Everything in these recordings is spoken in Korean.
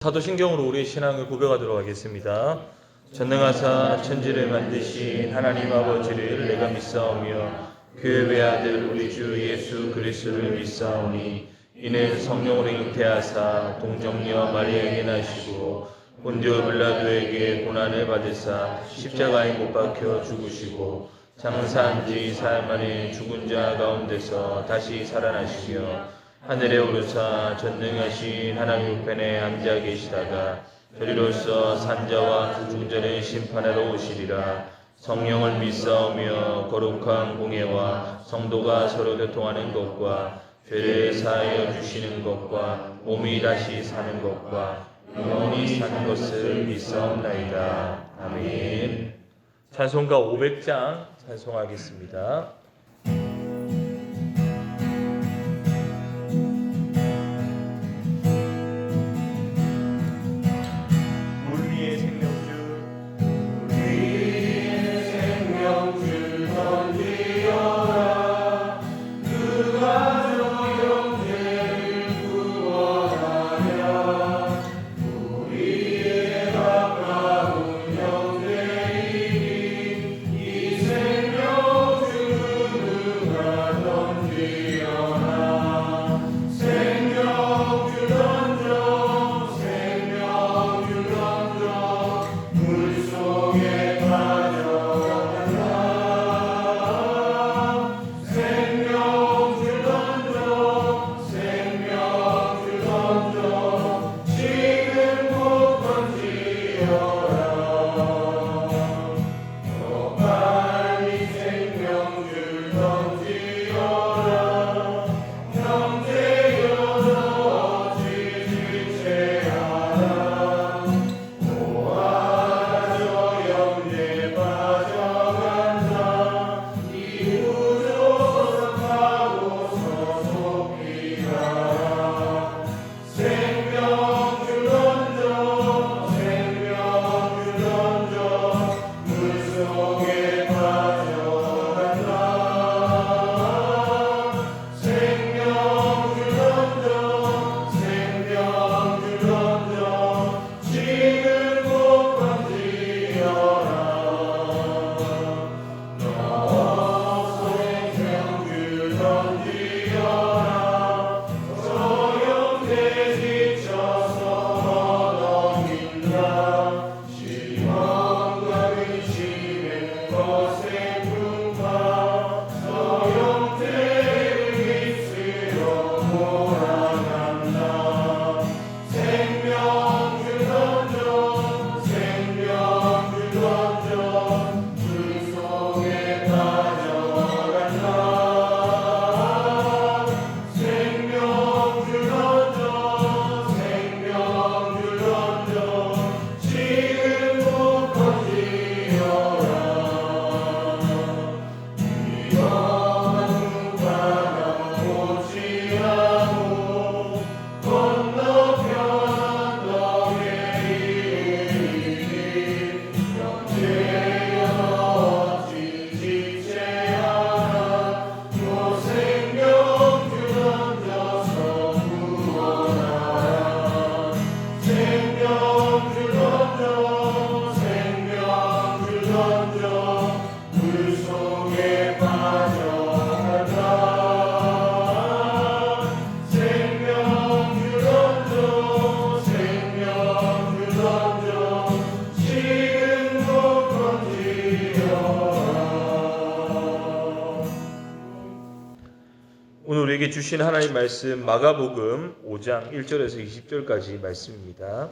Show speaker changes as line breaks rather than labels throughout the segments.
사도신경으로 우리의 신앙을 고백하도록 하겠습니다. 전능하사 천지를 만드신 하나님 아버지를 내가 믿사오며 그의 외아들 우리 주 예수 그리스도를 믿사오니 이는 성령으로 잉태하사 동정녀 마리아에게 나시고 본디오 빌라도에게 고난을 받으사 십자가에 못 박혀 죽으시고 장사한 지 사흘 만에 죽은 자 가운데서 다시 살아나시며 하늘에 오르사 전능하신 하나님 우편에 앉아 계시다가 저리로서 산자와 죽은 심판하러 오시리라. 성령을 믿사오며 거룩한 공예와 성도가 서로 교통하는 것과 죄를 사하여 주시는 것과 몸이 다시 사는 것과 영원히 사는 것을 믿사옵나이다. 아멘. 찬송가 500장 찬송하겠습니다. 오늘 우리에게 주신 하나님 말씀 마가복음 5장 1절에서 20절까지 말씀입니다.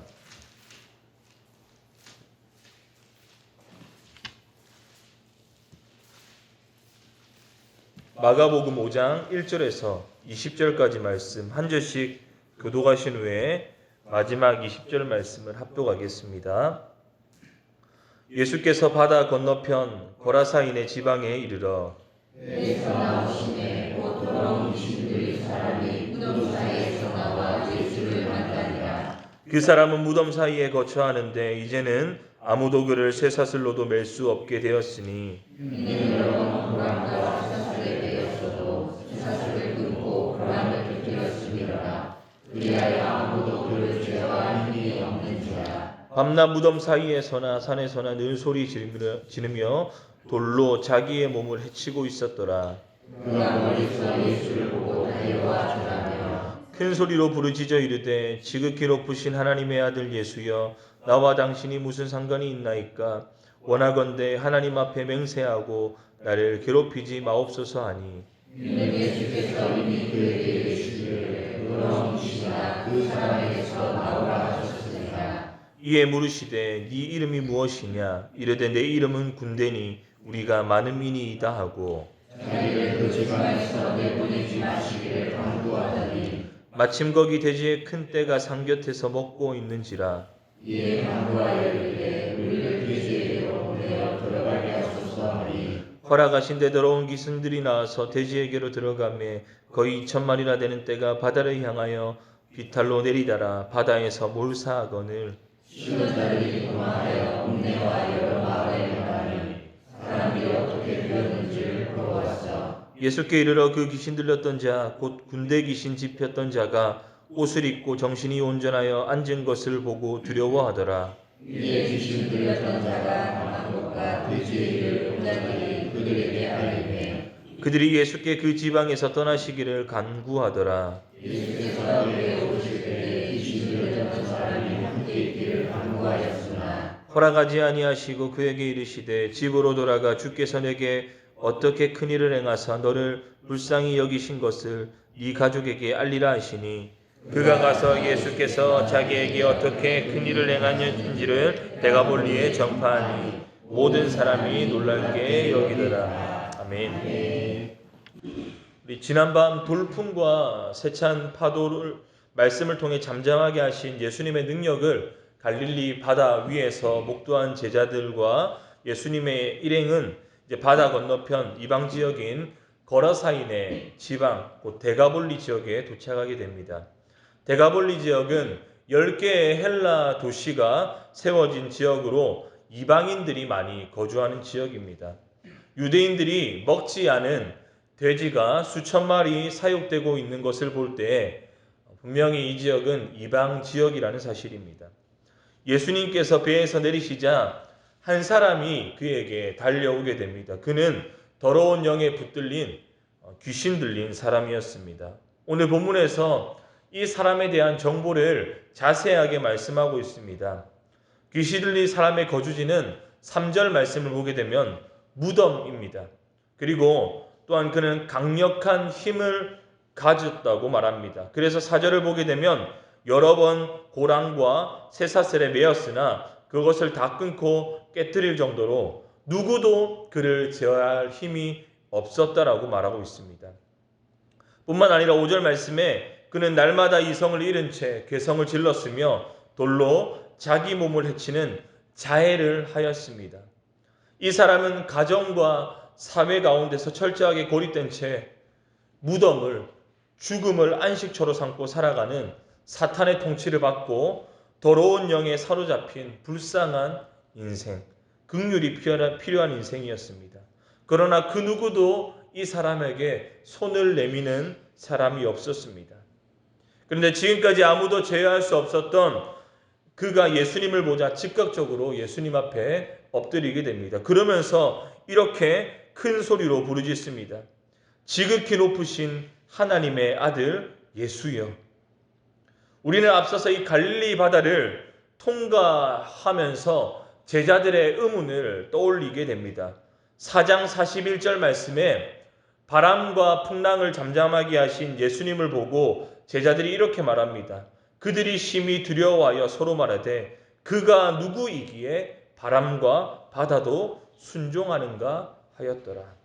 마가복음 5장 1절에서 20절까지 말씀 한 절씩 교독하신 후에 마지막 20절 말씀을 합독하겠습니다. 예수께서 바다 건너편 고라사인의 지방에 이르러
배에서 나오시매 곧 더러운 귀신들이 사람이 무덤 사이에서 나와 예수를 만나니라.
그 사람은 무덤 사이에 거처하는데 이제는 아무도 그를 쇠사슬로도 맬 수 없게 되었으니
이는 여러 번 고랑과 쇠사슬에 매였어도 쇠사슬을 끊고 고랑을 뜯기었음이라. 그리하여 아무도 그를 죄와 힘이
밤낮 무덤 사이에서나 산에서나 늘 소리 지르며 돌로 자기의 몸을 해치고 있었더라.
그가 멀리서 예수를 보고 달려와 절하며
큰 소리로 부르짖어 이르되 지극히 높으신 하나님의 아들 예수여 나와 당신이 무슨 상관이 있나이까. 원하건대 하나님 앞에 맹세하고 나를 괴롭히지 마옵소서 하니.
이는 예수께서 이미 그에게 이르시기를 그런 이시나 그 사람에게서 나오라 하셨으니라.
이에 물으시되 네 이름이 무엇이냐. 이르되 내 이름은 군대니 우리가 많은 민이이다 하고
자기를 그 지방에서 내보내지 마시기를 간구하더니
마침 거기 돼지의 큰 떼가 산 곁에서 먹고 있는지라.
이에 간구하여 이르되 우리를 돼지에게로 보내어 들어가게 하소서 하니
허락하신 데 더러운 기승들이 나와서 돼지에게로 들어가매 거의 2,000마리나 되는 떼가 바다를 향하여 비탈로 내리다라 바다에서 몰사하거늘
심은 자들이 도망하여 읍내와 여러 마을에 나가니 사람들이 어떻게 되었는지를 물어봤어.
예수께 이르러 그 귀신 들렸던 자 곧 군대 귀신 집혔던 자가 옷을 입고 정신이 온전하여 앉은 것을 보고 두려워하더라.
이에 귀신 들렸던 자가 당한 것과 돼지의 일을 본 자들이 그들에게 알리매
그들이 예수께 그 지방에서 떠나시기를 간구하더라.
예수께서 그에게 오실 때에 귀신 들렸던 사람이 함께 있기를 간구하였으나
허락하지 아니하시고 그에게 이르시되 집으로 돌아가 주께서 내게 어떻게 큰 일을 행하사 너를 불쌍히 여기신 것을 네 가족에게 알리라 하시니 그가 가서 예수께서 자기에게 어떻게 큰 일을 행하는지를 데가볼리에 전파하니 모든 사람이 놀랍게 여기더라. 아멘. 우리 지난밤 돌풍과 세찬 파도를 말씀을 통해 잠잠하게 하신 예수님의 능력을 갈릴리 바다 위에서 목도한 제자들과 예수님의 일행은 이제 바다 건너편 이방 지역인 거라사인의 지방 곧 데가볼리 지역에 도착하게 됩니다. 데가볼리 지역은 10개의 헬라 도시가 세워진 지역으로 이방인들이 많이 거주하는 지역입니다. 유대인들이 먹지 않은 돼지가 수천 마리 사육되고 있는 것을 볼 때 분명히 이 지역은 이방 지역이라는 사실입니다. 예수님께서 배에서 내리시자 한 사람이 그에게 달려오게 됩니다. 그는 더러운 영에 붙들린 귀신 들린 사람이었습니다. 오늘 본문에서 이 사람에 대한 정보를 자세하게 말씀하고 있습니다. 귀신 들린 사람의 거주지는 3절 말씀을 보게 되면 무덤입니다. 그리고 또한 그는 강력한 힘을 가졌다고 말합니다. 그래서 4절을 보게 되면 여러 번 고랑과 쇠사슬에 매였으나 그것을 다 끊고 깨뜨릴 정도로 누구도 그를 제어할 힘이 없었다라고 말하고 있습니다. 뿐만 아니라 5절 말씀에 그는 날마다 이성을 잃은 채 괴성을 질렀으며 돌로 자기 몸을 해치는 자해를 하였습니다. 이 사람은 가정과 사회 가운데서 철저하게 고립된 채 무덤을 죽음을 안식처로 삼고 살아가는 사탄의 통치를 받고 더러운 영에 사로잡힌 불쌍한 인생, 긍휼이 필요한 인생이었습니다. 그러나 그 누구도 이 사람에게 손을 내미는 사람이 없었습니다. 그런데 지금까지 아무도 제어할 수 없었던 그가 예수님을 보자 즉각적으로 예수님 앞에 엎드리게 됩니다. 그러면서 이렇게 큰 소리로 부르짖습니다. 지극히 높으신 하나님의 아들 예수여. 우리는 앞서서 이 갈릴리 바다를 통과하면서 제자들의 의문을 떠올리게 됩니다. 4장 41절 말씀에 바람과 풍랑을 잠잠하게 하신 예수님을 보고 제자들이 이렇게 말합니다. 그들이 심히 두려워하여 서로 말하되 그가 누구이기에 바람과 바다도 순종하는가 하였더라.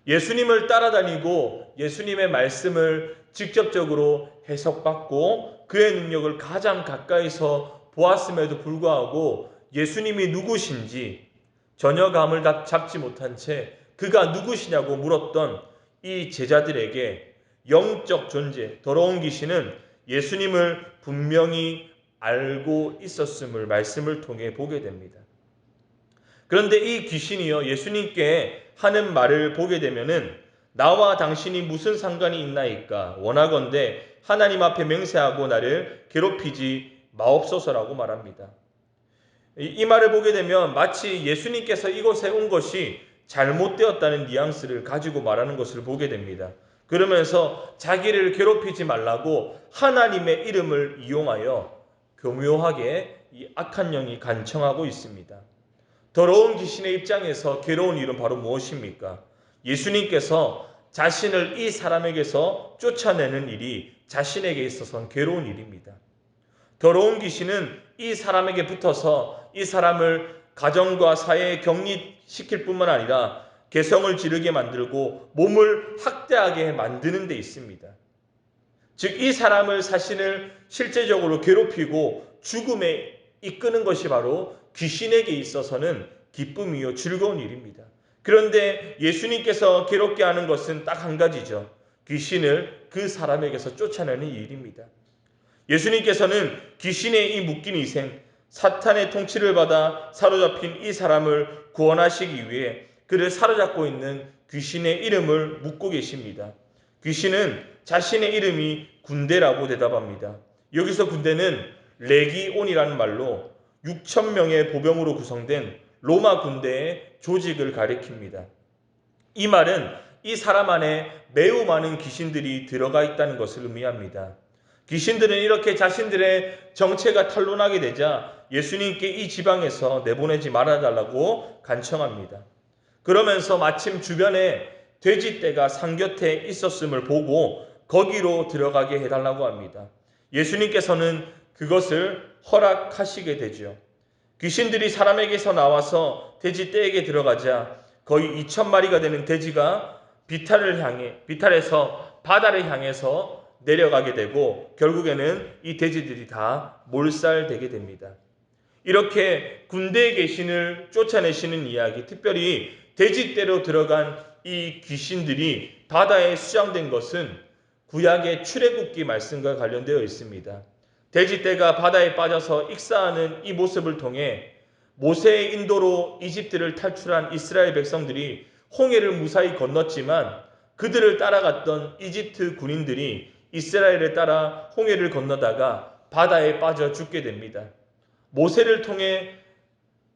예수님을 따라다니고 예수님의 말씀을 직접적으로 해석받고 그의 능력을 가장 가까이서 보았음에도 불구하고 예수님이 누구신지 전혀 감을 잡지 못한 채 그가 누구시냐고 물었던 이 제자들에게 영적 존재, 더러운 귀신은 예수님을 분명히 알고 있었음을 말씀을 통해 보게 됩니다. 그런데 이 귀신이요 예수님께 하는 말을 보게 되면은 나와 당신이 무슨 상관이 있나이까 원하건대 하나님 앞에 맹세하고 나를 괴롭히지 마옵소서라고 말합니다. 이 말을 보게 되면 마치 예수님께서 이곳에 온 것이 잘못되었다는 뉘앙스를 가지고 말하는 것을 보게 됩니다. 그러면서 자기를 괴롭히지 말라고 하나님의 이름을 이용하여 교묘하게 이 악한 영이 간청하고 있습니다. 더러운 귀신의 입장에서 괴로운 일은 바로 무엇입니까? 예수님께서 자신을 이 사람에게서 쫓아내는 일이 자신에게 있어서는 괴로운 일입니다. 더러운 귀신은 이 사람에게 붙어서 이 사람을 가정과 사회에 격리시킬 뿐만 아니라 개성을 지르게 만들고 몸을 학대하게 만드는 데 있습니다. 즉 이 사람을 자신을 실제적으로 괴롭히고 죽음에 이끄는 것이 바로 귀신에게 있어서는 기쁨이요 즐거운 일입니다. 그런데 예수님께서 괴롭게 하는 것은 딱 한 가지죠. 귀신을 그 사람에게서 쫓아내는 일입니다. 예수님께서는 귀신의 이 묶인 이생, 사탄의 통치를 받아 사로잡힌 이 사람을 구원하시기 위해 그를 사로잡고 있는 귀신의 이름을 묻고 계십니다. 귀신은 자신의 이름이 군대라고 대답합니다. 여기서 군대는 레기온이라는 말로 6,000명의 보병으로 구성된 로마 군대의 조직을 가리킵니다. 이 말은 이 사람 안에 매우 많은 귀신들이 들어가 있다는 것을 의미합니다. 귀신들은 이렇게 자신들의 정체가 탄로나게 되자 예수님께 이 지방에서 내보내지 말아달라고 간청합니다. 그러면서 마침 주변에 돼지떼가 산 곁에 있었음을 보고 거기로 들어가게 해달라고 합니다. 예수님께서는 그것을 허락하시게 되죠. 귀신들이 사람에게서 나와서 돼지떼에게 들어가자 거의 2,000마리가 되는 돼지가 비탈에서 바다를 향해서 내려가게 되고 결국에는 이 돼지들이 다 몰살되게 됩니다. 이렇게 군대의 귀신을 쫓아내시는 이야기, 특별히 돼지떼로 들어간 이 귀신들이 바다에 수장된 것은 구약의 출애굽기 말씀과 관련되어 있습니다. 돼지떼가 바다에 빠져서 익사하는 이 모습을 통해 모세의 인도로 이집트를 탈출한 이스라엘 백성들이 홍해를 무사히 건넜지만 그들을 따라갔던 이집트 군인들이 이스라엘을 따라 홍해를 건너다가 바다에 빠져 죽게 됩니다. 모세를 통해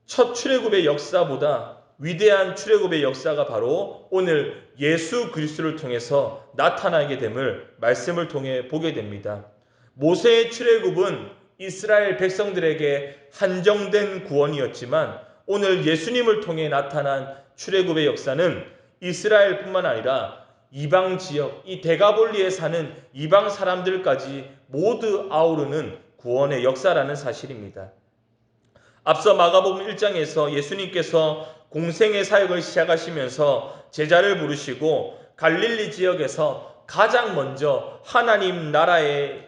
첫 출애굽의 역사보다 위대한 출애굽의 역사가 바로 오늘 예수 그리스도를 통해서 나타나게 됨을 말씀을 통해 보게 됩니다. 모세의 출애굽은 이스라엘 백성들에게 한정된 구원이었지만 오늘 예수님을 통해 나타난 출애굽의 역사는 이스라엘뿐만 아니라 이방 지역, 이 대가볼리에 사는 이방 사람들까지 모두 아우르는 구원의 역사라는 사실입니다. 앞서 마가복음 1장에서 예수님께서 공생의 사역을 시작하시면서 제자를 부르시고 갈릴리 지역에서 가장 먼저 하나님 나라의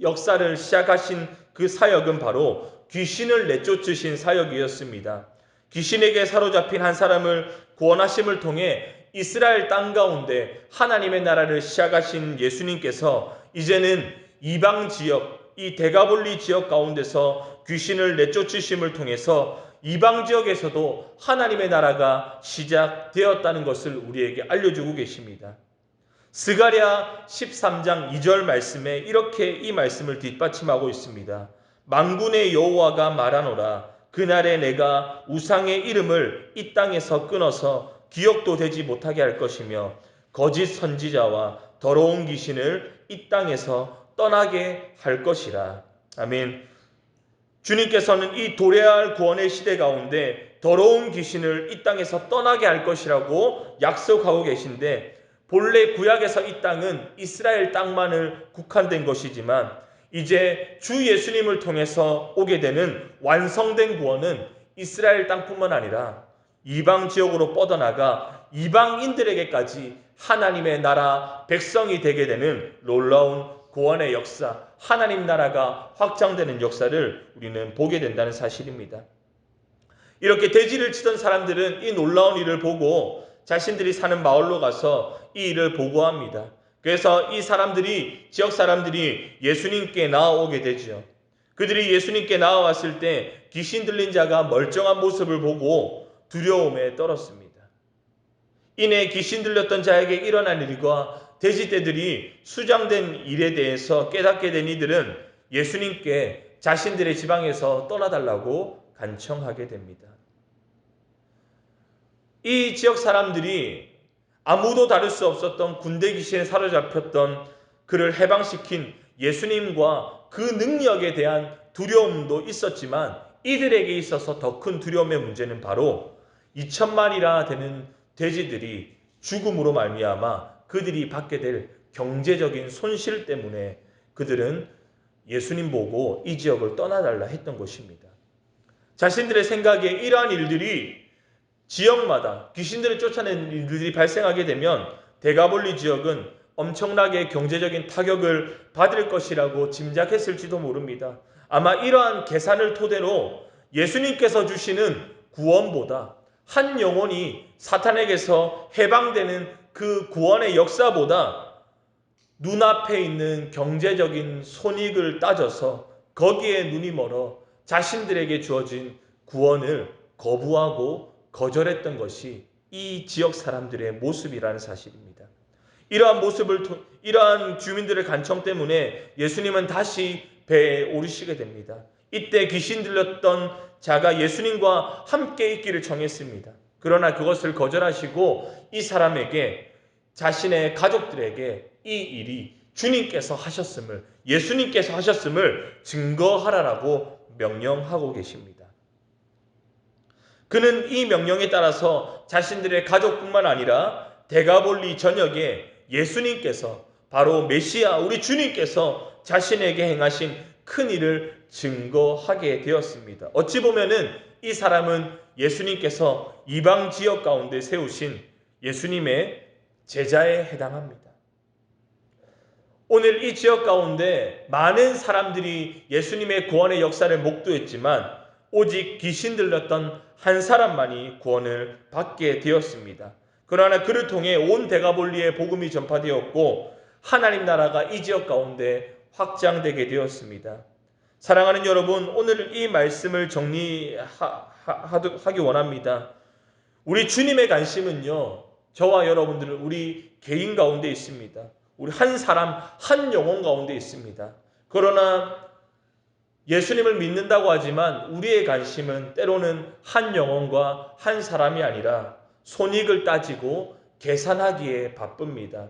역사를 시작하신 그 사역은 바로 귀신을 내쫓으신 사역이었습니다. 귀신에게 사로잡힌 한 사람을 구원하심을 통해 이스라엘 땅 가운데 하나님의 나라를 시작하신 예수님께서 이제는 이방 지역, 이 대가볼리 지역 가운데서 귀신을 내쫓으심을 통해서 이방 지역에서도 하나님의 나라가 시작되었다는 것을 우리에게 알려주고 계십니다. 스가랴 13장 2절 말씀에 이렇게 이 말씀을 뒷받침하고 있습니다. 만군의 여호와가 말하노라. 그날에 내가 우상의 이름을 이 땅에서 끊어서 기억도 되지 못하게 할 것이며 거짓 선지자와 더러운 귀신을 이 땅에서 떠나게 할 것이라. 아멘. 주님께서는 이 도래할 구원의 시대 가운데 더러운 귀신을 이 땅에서 떠나게 할 것이라고 약속하고 계신데 본래 구약에서 이 땅은 이스라엘 땅만을 국한된 것이지만 이제 주 예수님을 통해서 오게 되는 완성된 구원은 이스라엘 땅뿐만 아니라 이방 지역으로 뻗어나가 이방인들에게까지 하나님의 나라 백성이 되게 되는 놀라운 구원의 역사, 하나님 나라가 확장되는 역사를 우리는 보게 된다는 사실입니다. 이렇게 돼지를 치던 사람들은 이 놀라운 일을 보고 자신들이 사는 마을로 가서 이 일을 보고합니다. 그래서 이 사람들이, 지역 사람들이 예수님께 나아오게 되죠. 그들이 예수님께 나아왔을 때 귀신 들린 자가 멀쩡한 모습을 보고 두려움에 떨었습니다. 이내 귀신 들렸던 자에게 일어난 일과 돼지떼들이 수장된 일에 대해서 깨닫게 된 이들은 예수님께 자신들의 지방에서 떠나달라고 간청하게 됩니다. 이 지역 사람들이 아무도 다룰 수 없었던 군대 귀신에 사로잡혔던 그를 해방시킨 예수님과 그 능력에 대한 두려움도 있었지만 이들에게 있어서 더 큰 두려움의 문제는 바로 2,000마리나 되는 돼지들이 죽음으로 말미암아 그들이 받게 될 경제적인 손실 때문에 그들은 예수님 보고 이 지역을 떠나달라 했던 것입니다. 자신들의 생각에 이러한 일들이 지역마다 귀신들을 쫓아내는 일들이 발생하게 되면 데가볼리 지역은 엄청나게 경제적인 타격을 받을 것이라고 짐작했을지도 모릅니다. 아마 이러한 계산을 토대로 예수님께서 주시는 구원보다 한 영혼이 사탄에게서 해방되는 그 구원의 역사보다 눈앞에 있는 경제적인 손익을 따져서 거기에 눈이 멀어 자신들에게 주어진 구원을 거부하고 거절했던 것이 이 지역 사람들의 모습이라는 사실입니다. 이러한 주민들의 간청 때문에 예수님은 다시 배에 오르시게 됩니다. 이때 귀신 들렸던 자가 예수님과 함께 있기를 청했습니다. 그러나 그것을 거절하시고 이 사람에게 자신의 가족들에게 이 일이 주님께서 하셨음을, 예수님께서 하셨음을 증거하라라고 명령하고 계십니다. 그는 이 명령에 따라서 자신들의 가족뿐만 아니라 데가볼리 전역에 예수님께서 바로 메시아 우리 주님께서 자신에게 행하신 큰 일을 증거하게 되었습니다. 어찌 보면은 이 사람은 예수님께서 이방 지역 가운데 세우신 예수님의 제자에 해당합니다. 오늘 이 지역 가운데 많은 사람들이 예수님의 구원의 역사를 목도했지만 오직 귀신 들렸던 한 사람만이 구원을 받게 되었습니다. 그러나 그를 통해 온 데가볼리에 복음이 전파되었고 하나님 나라가 이 지역 가운데 확장되게 되었습니다. 사랑하는 여러분, 오늘 이 말씀을 정리하기 원합니다. 우리 주님의 관심은요, 저와 여러분들은 우리 개인 가운데 있습니다. 우리 한 사람, 한 영혼 가운데 있습니다. 그러나 예수님을 믿는다고 하지만 우리의 관심은 때로는 한 영혼과 한 사람이 아니라 손익을 따지고 계산하기에 바쁩니다.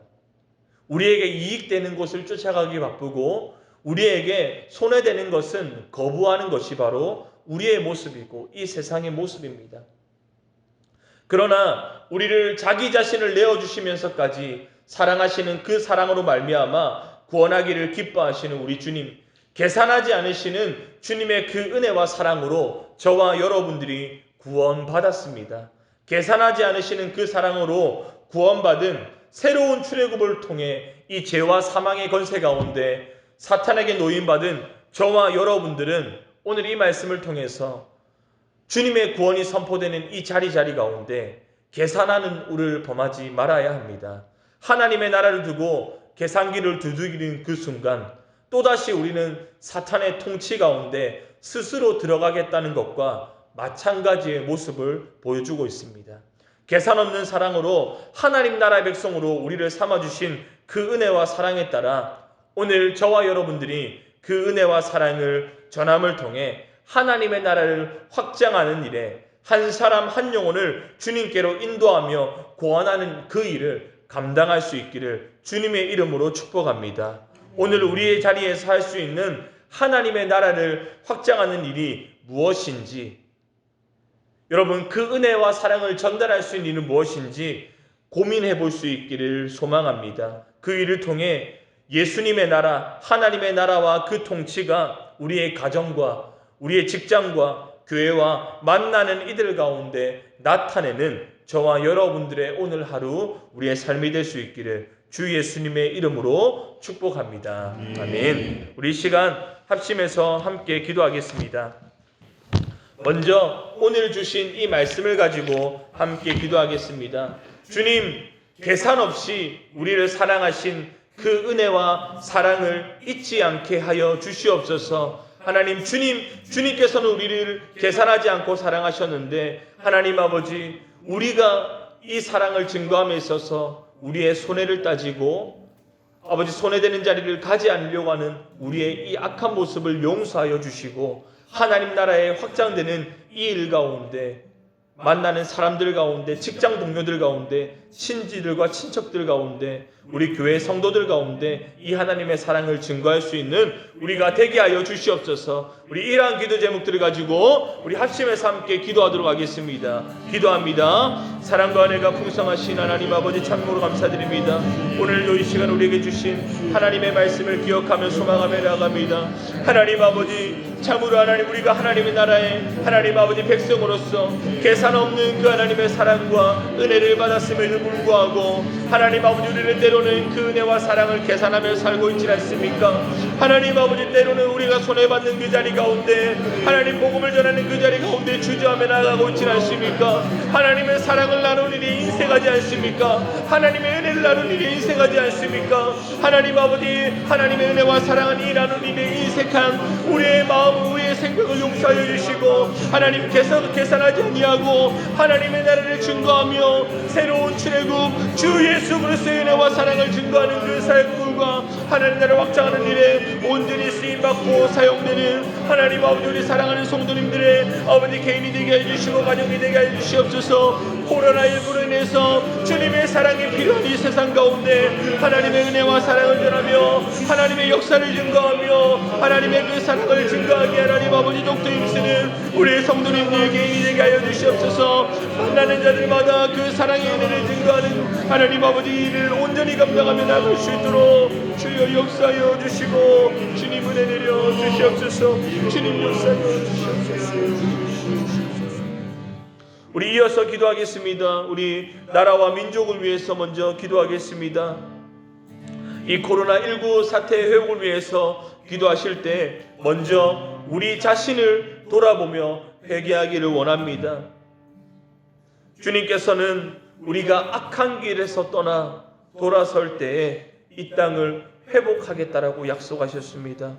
우리에게 이익되는 것을 쫓아가기 바쁘고 우리에게 손해되는 것은 거부하는 것이 바로 우리의 모습이고 이 세상의 모습입니다. 그러나 우리를 자기 자신을 내어주시면서까지 사랑하시는 그 사랑으로 말미암아 구원하기를 기뻐하시는 우리 주님, 계산하지 않으시는 주님의 그 은혜와 사랑으로 저와 여러분들이 구원받았습니다. 계산하지 않으시는 그 사랑으로 구원받은 새로운 출애굽을 통해 이 죄와 사망의 권세 가운데 사탄에게 노임받은 저와 여러분들은 오늘 이 말씀을 통해서 주님의 구원이 선포되는 이 자리 가운데 계산하는 우를 범하지 말아야 합니다. 하나님의 나라를 두고 계산기를 두드리는 그 순간 또다시 우리는 사탄의 통치 가운데 스스로 들어가겠다는 것과 마찬가지의 모습을 보여주고 있습니다. 계산 없는 사랑으로 하나님 나라의 백성으로 우리를 삼아주신 그 은혜와 사랑에 따라 오늘 저와 여러분들이 그 은혜와 사랑을 전함을 통해 하나님의 나라를 확장하는 일에 한 사람 한 영혼을 주님께로 인도하며 구원하는 그 일을 감당할 수 있기를 주님의 이름으로 축복합니다. 오늘 우리의 자리에서 할 수 있는 하나님의 나라를 확장하는 일이 무엇인지, 여러분 그 은혜와 사랑을 전달할 수 있는 일은 무엇인지 고민해 볼 수 있기를 소망합니다. 그 일을 통해 예수님의 나라, 하나님의 나라와 그 통치가 우리의 가정과 우리의 직장과 교회와 만나는 이들 가운데 나타내는 저와 여러분들의 오늘 하루 우리의 삶이 될 수 있기를 주 예수님의 이름으로 축복합니다. 아멘. 우리 시간 합심해서 함께 기도하겠습니다. 먼저 오늘 주신 이 말씀을 가지고 함께 기도하겠습니다. 주님, 계산 없이 우리를 사랑하신 그 은혜와 사랑을 잊지 않게 하여 주시옵소서. 하나님, 주님께서는 우리를 계산하지 않고 사랑하셨는데 하나님 아버지, 우리가 이 사랑을 증거함에 있어서 우리의 손해를 따지고 아버지 손해되는 자리를 가지 않으려고 하는 우리의 이 악한 모습을 용서하여 주시고 하나님 나라에 확장되는 이 일 가운데, 만나는 사람들 가운데, 직장 동료들 가운데, 친지들과 친척들 가운데, 우리 교회 성도들 가운데 이 하나님의 사랑을 증거할 수 있는 우리가 되게 하여 주시옵소서. 우리 이러한 기도 제목들을 가지고 우리 합심해서 함께 기도하도록 하겠습니다. 기도합니다. 사랑과 은혜가 풍성하신 하나님 아버지, 참으로 감사드립니다. 오늘도 이 시간 우리에게 주신 하나님의 말씀을 기억하며 소망하며 나아갑니다. 하나님 아버지, 참으로 하나님, 우리가 하나님의 나라에 하나님 아버지 백성으로서 계산 없는 그 하나님의 사랑과 은혜를 받았음에도 불구하고 하나님 아버지, 우리는 때로는 그 은혜와 사랑을 계산하며 살고 있지 않습니까? 하나님 아버지, 때로는 우리가 손해받는 그 자리 가운데, 하나님 복음을 전하는 그 자리 가운데 주저하며 나아가고 있지 않습니까? 하나님의 사랑을 나누는 일이 인생하지 않습니까? 하나님의 은혜를 나누는 일이 인생하지 않습니까? 하나님 아버지, 하나님의 은혜와 사랑은 이 나누는 일에 인색한 우리의 마음, 우리의 생각을 용서하여 주시고, 하나님 계산하지 아니하고 하나님의 나라를 증거하며 새로운 출애굽 주 예수 그리스도의 은혜와 사랑을 증거하는 그 사역들과 하나님 나라를 확장하는 일에 온전히 쓰임받고 사용되는 하나님 아버지, 우리 사랑하는 성도님들의 아버지 개인이 되게 해주시고 가정이 되게 해주시옵소서. 코로나19로 인해서 주님의 사랑이 필요한 이 세상 가운데 하나님의 은혜와 사랑을 전하며 하나님의 역사를 증거하며 하나님의 그 사랑을 증거하게 하나님 아버지 독도 힘쓰는 우리 성도님들 개인이 되게 하여 주시옵소서. 만나는 자들마다 그 사랑의 은혜를 증거하는 하나님 아버지 일을 온전히 감당하며 나갈 수 있도록 주여 역사하여 주시고, 주님 은혜 내려 주시옵소서. 주님 역사하여 주시옵소서. 우리 이어서 기도하겠습니다. 우리 나라와 민족을 위해서 먼저 기도하겠습니다. 이 코로나19 사태의 회복을 위해서 기도하실 때 먼저 우리 자신을 돌아보며 회개하기를 원합니다. 주님께서는 우리가 악한 길에서 떠나 돌아설 때에 이 땅을 회복하겠다라고 약속하셨습니다.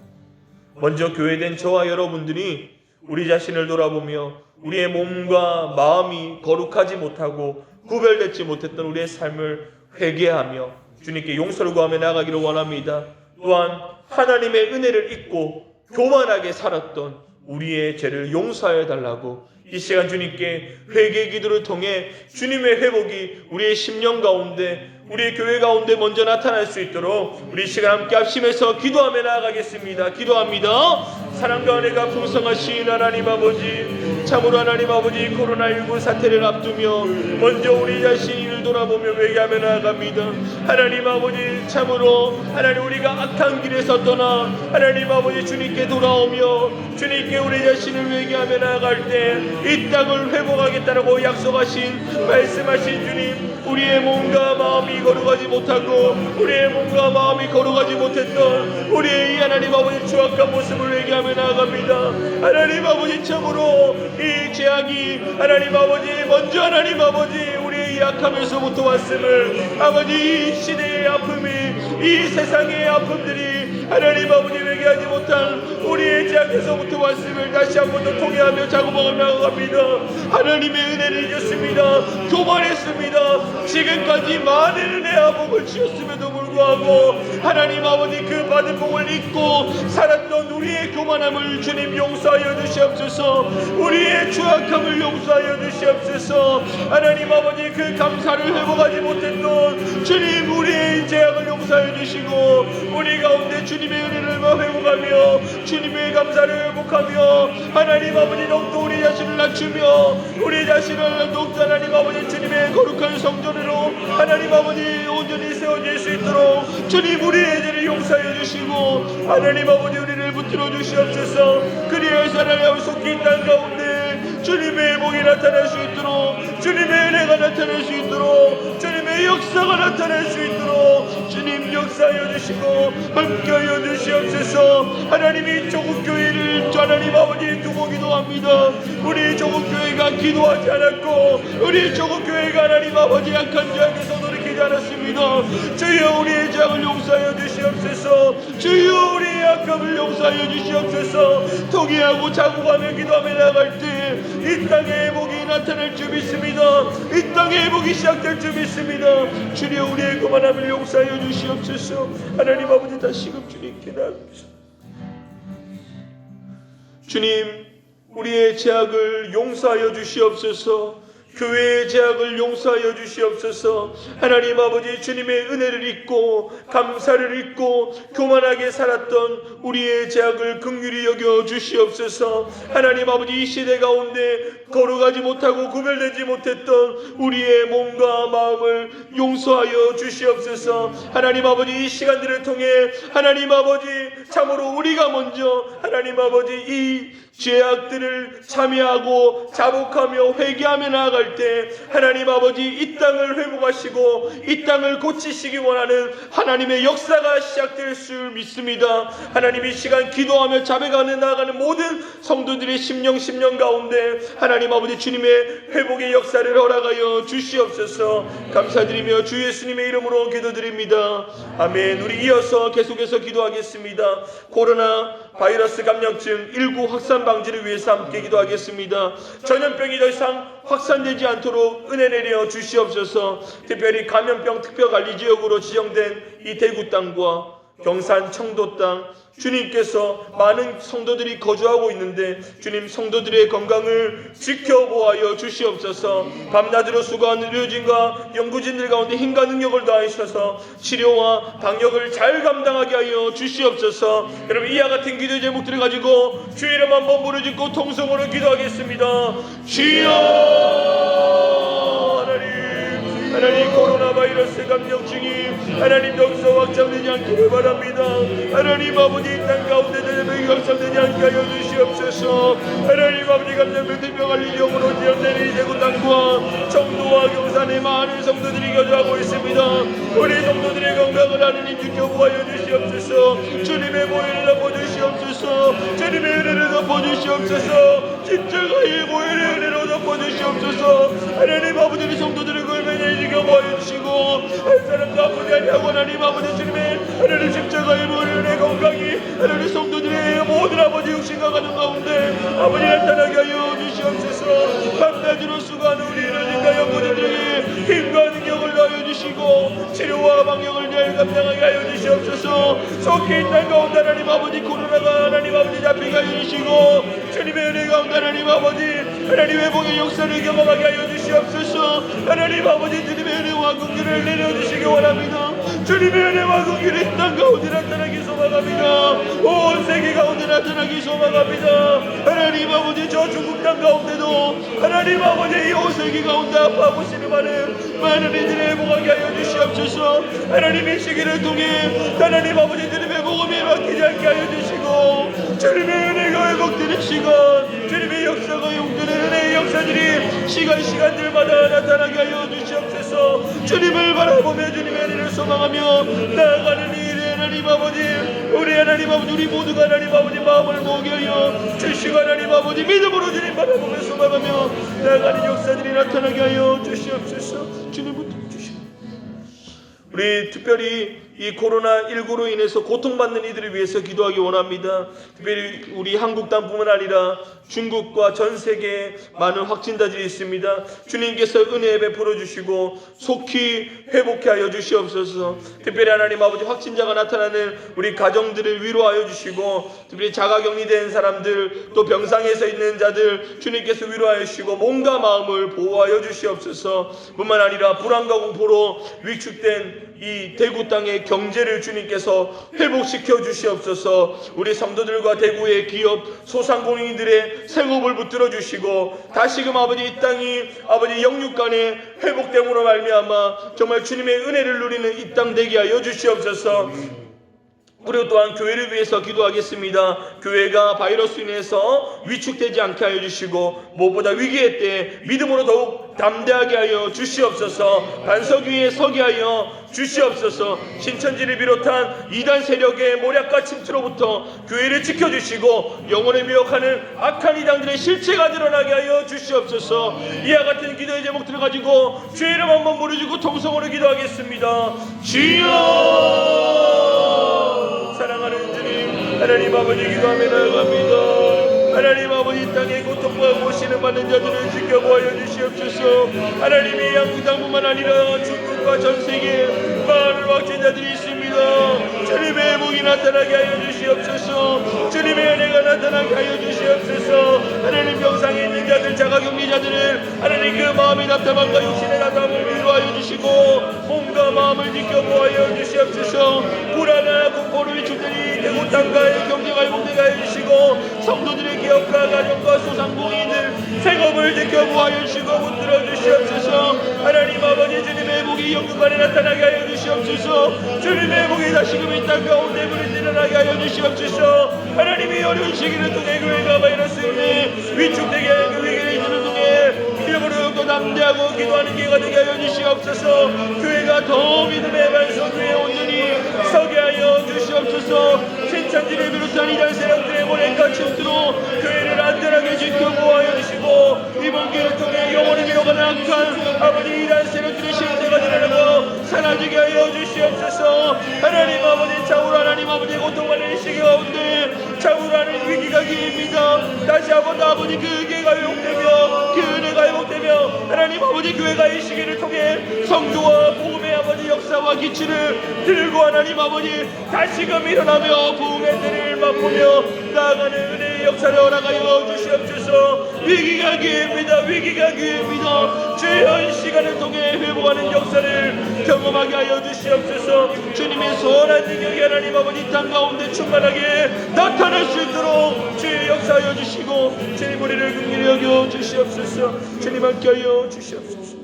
먼저 교회된 저와 여러분들이 우리 자신을 돌아보며 우리의 몸과 마음이 거룩하지 못하고 구별되지 못했던 우리의 삶을 회개하며 주님께 용서를 구하며 나아가기를 원합니다. 또한 하나님의 은혜를 잊고 교만하게 살았던 우리의 죄를 용서하여 달라고 이 시간 주님께 회개 기도를 통해 주님의 회복이 우리의 심령 가운데, 우리의 교회 가운데 먼저 나타날 수 있도록 우리 시간 함께 합심해서 기도하며 나아가겠습니다. 기도합니다. 사랑과 은혜가 풍성하신 하나님 아버지, 참으로 하나님 아버지, 코로나19 사태를 앞두며 먼저 우리 자신을 돌아보며 회개하며 나아갑니다. 하나님 아버지, 참으로 하나님 우리가 악한 길에서 떠나 하나님 아버지 주님께 돌아오며 주님께 우리 자신을 회개하며 나아갈 때 이 땅을 회복하겠다라고 약속하신 말씀하신 주님, 우리의 몸과 마음이 거룩하지 못하고 우리의 몸과 마음이 거룩하지 못했던 우리의 이 하나님 아버지 추악한 모습을 회개하며 나아갑니다. 하나님 아버지, 참으로 이 죄악이 하나님 아버지 먼저 하나님 아버지 우리의 약함에서부터 왔음을, 아버지 이 시대의 아픔이, 이 세상의 아픔들이 하나님 아버지 회개하지 못한 우리의 죄악에서부터 왔음을 다시 한 번 더 통회하며 작업하며 나아갑니다. 하나님의 은혜를 잊었습니다. 교만했습니다. 지금까지 많은 은혜와 복을 주셨음에도 불구하고 하나님 아버지 그 받은 복을 잊고 살았던 우리의 교만함을 주님 용서하여 주시옵소서. 우리의 추악함을 용서하여 주시옵소서. 하나님 아버지 그 감사를 회복하지 못했던 주님, 우리의 죄악을 용서하여 주시고 우리 가운데 주님의 은혜를 회복하며 주님의 감사를 회복하며 하나님 아버지 더욱더 우리 자신을 낮추며 우리 자신을 더욱더 하나님 아버지 주님의 거룩한 성전으로 하나님 아버지 온전히 세워질 수 있도록 주님 우리의 죄를 용서해 주시고 하나님 아버지 우리를 붙들어 주시옵소서. 그리하여서 하나님 속히 이 땅 가운데 주님의 복이 나타날 수 있도록, 주님의 은혜가 나타날 수 있도록, 주님의 역사가 나타날 수 있도록 주님 역사하여 주시고 함께하여 주시옵소서. 하나님이 조국 교회를 하나님 아버지 두고 기도합니다. 우리 조국 교회가 기도하지 않았고 우리 조국 교회가 하나님 아버지 약한 죄악에서 돌이키지 않았습니다. 주여 우리의 죄악을 용서하여 주시옵소서. 주여 우리의 약함을 용서하여 주시옵소서. 통회하고 자국하며 기도하며 나갈 때 이 땅의 회복이 나타날 줄 믿습니다. 이 땅의 회복이 시작될 줄 믿습니다. 주여 우리의 교만함을 용서하여 주시옵소서. 하나님 아버지 다시금 주님께 나아갑니다. 주님, 우리의 죄악을 용서하여 주시옵소서. 교회의 죄악을 용서하여 주시옵소서. 하나님 아버지, 주님의 은혜를 잊고 감사를 잊고 교만하게 살았던 우리의 죄악을 긍휼히 여겨 주시옵소서. 하나님 아버지, 이 시대 가운데 거룩하지 못하고 구별되지 못했던 우리의 몸과 마음을 용서하여 주시옵소서. 하나님 아버지, 이 시간들을 통해 하나님 아버지, 참으로 우리가 먼저 하나님 아버지 이 죄악들을 참여하고 자복하며 회개하며 나아갈 때 하나님 아버지, 이 땅을 회복하시고 이 땅을 고치시기 원하는 하나님의 역사가 시작될 줄 믿습니다. 하나님, 이 시간 기도하며 자백하며 나아가는 모든 성도들의 심령 가운데 하나님 아버지, 주님의 회복의 역사를 허락하여 주시옵소서. 감사드리며 주 예수님의 이름으로 기도드립니다. 아멘. 우리 이어서 계속해서 기도하겠습니다. 코로나 바이러스 감염증 19 확산 방지를 위해서 함께 기도하겠습니다. 전염병이 더 이상 확산되지 않도록 은혜 내려 주시옵소서. 특별히 감염병 특별관리지역으로 지정된 이 대구 땅과 경산 청도 땅, 주님께서 많은 성도들이 거주하고 있는데 주님, 성도들의 건강을 지켜보아여 주시옵소서. 밤낮으로 수고하는 의료진과 연구진들 가운데 힘과 능력을 다하셔서 치료와 방역을 잘 감당하게 하여 주시옵소서. 여러분, 이와 같은 기도 제목들을 가지고 주의 이름 한번 부르짖고 통성으로 기도하겠습니다. 주여! 하나님, 코로나 바이러스 감염증이 하나님 여기서 확장되지 않기를 바랍니다. 하나님 아버지, 이 땅 가운데 전염병이 확산되지 않게 하여 주시옵소서. 하나님 아버지, 감염병 특별관리지역으로 지정된 이 대구 땅과 청도와 경산의 많은 성도들이 거주하고 있습니다. 우리 성도들의 건강을 하나님 지켜보아여 주시옵소서. 주님의 보혈을 덮어주시옵소서. 주님의 은혜를 덮어주시옵소서. 십자가의 보혈의 은혜로 덮어주시옵소서. 하나님 아버지, 우리 성도들의 걸면에 지켜보아여 주시고 한 사람도 아프지 아니하고 하나님 아버지, 주님의 하나님 십자가의 보혈의 건강이 하나님 성도들의 모든 아버지 육신과 가정 가운데 아버지 나타나게 하여 주시옵소서. 밤낮으로 수고하는 우리 의료진과 연구진들에게 힘과 능력을 더하여 주시고 치료와 방역을 잘 감당하게 하여 주시옵소서. 속히 이 땅 가운데 하나님 아버지, 코로나가 하나님 아버지 잡히게 하여 주시고 주님의 은혜 가운데 하나님 아버지, 하나님 회복의 역사를 경험하게 하여 주시옵소서. 하나님 아버지, 주님의 은혜와 긍휼을 내려주시기 원합니다. 주님의 은혜와 긍휼이 이 땅 가운데 나타나기 소망합니다. 온 세계 가운데 나타나기 소망합니다. 하나님 아버지, 저 중국 땅 가운데도 하나님 아버지, 이 온 세계 가운데 아파하고 신음하는 많은 이들의 회복하게 하여 주시옵소서. 하나님, 이 시기를 통해 하나님 아버지, 주님의 복음이 막히지 않게 하여 주시고 주님의 은혜가 회복되는 시간, 주님의 역사가 용되는 은혜의 역사들이 시간들마다 나타나게 하여 주시옵소서. 주님을 바라보며 주님의 은혜를 소망하며 나아가는 일에 하나님 아버지, 우리 하나님 아버지, 우리 모두가 하나님 아버지 마음을 모으게 하여 주시고 하나님 아버지, 믿음으로 주님 바라보며 소망하며 나아가는 역사들이 나타나게 하여 주시옵소서. 주님 붙들어주시옵소서. 우리 특별히 이 코로나19로 인해서 고통받는 이들을 위해서 기도하기 원합니다. 특별히 우리 한국 땅뿐만 아니라 중국과 전 세계에 많은 확진자들이 있습니다. 주님께서 은혜 베풀어 주시고 속히 회복해 하여 주시옵소서. 특별히 하나님 아버지, 확진자가 나타나는 우리 가정들을 위로하여 주시고 특별히 자가격리된 사람들, 또 병상에서 있는 자들 주님께서 위로하여 주시고 몸과 마음을 보호하여 주시옵소서. 뿐만 아니라 불안과 공포로 위축된 이 대구 땅의 경제를 주님께서 회복시켜 주시옵소서. 우리 성도들과 대구의 기업, 소상공인들의 생업을 붙들어 주시고 다시금 아버지, 이 땅이 아버지 영육간의 회복됨으로 말미암아 정말 주님의 은혜를 누리는 이 땅 되게 하여 주시옵소서. 그리고 또한 교회를 위해서 기도하겠습니다. 교회가 바이러스로 인해서 위축되지 않게 하여 주시고 무엇보다 위기의 때에 믿음으로 더욱 담대하게 하여 주시옵소서. 반석 위에 서게 하여 주시옵소서. 신천지를 비롯한 이단 세력의 모략과 침투로부터 교회를 지켜주시고 영혼을 미혹하는 악한 이단들의 실체가 드러나게 하여 주시옵소서. 이와 같은 기도의 제목들을 가지고 주의 이름 한번 부르짖고 통성으로 기도하겠습니다. 주여! 사랑하는 주님, 하나님 아버지, 기도하며 나아갑니다. 하나님 아버지, 이 땅에 고통과 고신을 받는 자들을 지켜보아여 주시옵소서. 하나님이 한국 땅뿐만 아니라 중국과 전 세계에 많은 확진자들이 있습니다. 주시고 주님의 복이 나타나게 하여 주시옵소서. 주님의 은혜가 나타나게 하여 주시옵소서. 하나님 병상에 있는 자들 자가격리자들을 하나님 그 마음의 답답함과 육신의 답답함을 위로하여 주시고 몸과 마음을 지켜보아여 주시옵소서. 불안한 공포를 주들이 대구 땅과의 경제가 회복되게 하여 주시고 성도들의 기업과 가정과 소상공인들 생업을 지켜보아여 주시고 붙들어 주시옵소서. 하나님 아버지 주님의 복이 영육간에 나타나게 하여 주시옵소서. 주님의 복이 다시금 이 땅 가운데 불이 일어나게 하여 주시옵소서. 하나님이 어려운 시기를 통해 교회가 바이러스에 위축되게 하여 교회의 이들을 통해 믿음으로 또 담대하고 기도하는 기회가 되게 하여 주시옵소서. 교회가 더 믿음의 반석에 온전히 서게 하여 주시옵소서. 신천지를 비롯한 이단 세력들의 모래가 침투로 교회를 안전하게 지켜보아야 주시고 이번 기회를 통해 영혼의 기록하는 악한 아버지 이단 세력들의 실체가 드러나고 사라지게 하여 주시옵소서. 하나님 아버지 차후로 하나님 아버지 고통받는 시기 가운데 차후로 하는 위기가 기입니다. 다시 한번 아버지 그 기회가 회복되며 그 은혜가 회복되며 하나님 아버지 교회가 이 시기를 통해 성도와 복음의 아버지 역사와 기치를 들고 하나님 아버지 다시금 일어나며 부흥의 때를 맛보며 나아가는 은혜의 역사를 허락하여 주시옵소서. 위기가 기회입니다. 위기가 기회입니다. 주의 시간을 통해 회복하는 역사를 경험하게 하여 주시옵소서. 주님의 선한 능력이 하나님 아버지 땅 가운데 충만하게 나타날 수 있도록 주의 역사하여 주시고 주님 우리를 긍휼히 여겨 주시옵소서. 주님 함께하여 주시옵소서.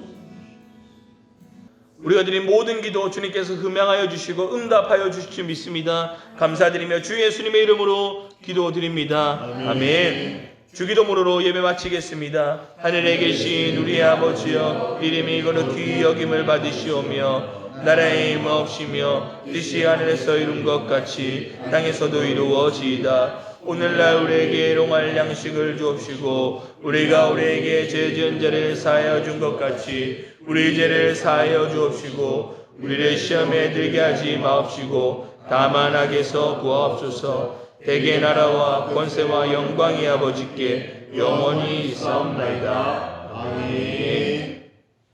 우리가 드린 모든 기도 주님께서 흠양하여 주시고 응답하여 주실 줄 믿습니다. 감사드리며 주 예수님의 이름으로 기도드립니다. 아멘. 주기도문으로 예배 마치겠습니다. 하늘에 계신 우리 아버지여 이름이 거룩히 여김을 받으시오며 나라의 임하옵시며 뜻이 하늘에서 이룬 것 같이 땅에서도 이루어지이다. 오늘날 우리에게 일용할 양식을 주옵시고 우리가 우리에게 죄 지은 자를 사하여 준 것 같이 우리 죄를 사하여 주옵시고 우리를 시험에 들게 하지 마옵시고 다만 악에서 구하옵소서. 대개 나라와 권세와 영광이 아버지께 영원히 있사옵나이다. 아멘.